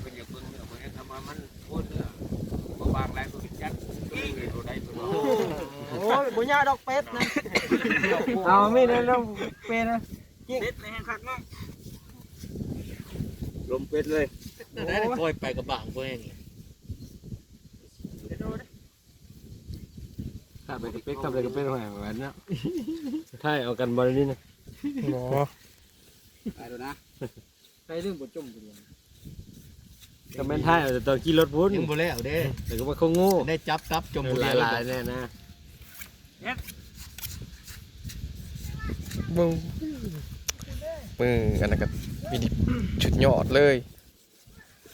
เป็นอย่างคนเนี่ยมันทำมามันโคตรเนี่ยมาบางแรงตัวจัดเลยตัวใดตัวนึง โอ้ยบุญญาดอกเป็ดนะเอาไม่ได้แล้วเป็ดนะเป็ดในแห้งคักเนาะ ลมเป็ดเลย ได้ปล่อยไปกระบะพวกนี้ ขับไปกับเป็ดขับไปกับเป็ดหอยแบบนั้นใช่เอากันบอลนี่นะหมอ ไปดูนะ ไปเรื่องบทจมกันก็แม่นท้ายแต่ตอนขี่รถพุ่น ยังบ่แล้วเด้ แต่ก็ว่าเขาโง่ ได้จับจมบุ ห รี ลายๆแน่นะมึงอันนั้นก็วิดีชุดยอดเลย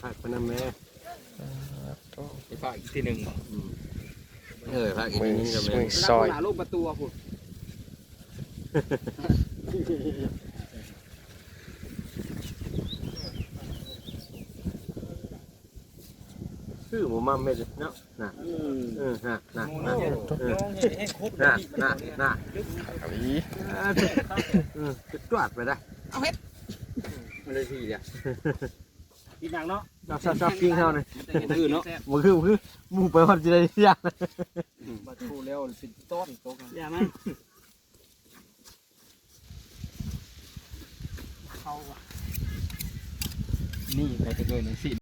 ผักพนันแม่ ไปฝากอีกทีหนึ่ง ผักอีก มือ นิดกับแม่ มือซอย ลูกประตูคุณ คือหมูมั่มเม็ดเนาะน่ะน่ะน่ะน่ะน่ะ อันนี้ จะตรวจไปได้ มาเลยทีเดียวกินหนังเนาะ ชอบกินข้าวเลย แต่เห็นอื่นเนาะ มันคือหมูไปวันจะได้ยาก มาทูแล้วเป็นต้นโตกันอย่ามาเข้าว่ะ นี่ไปจะเกินในสิ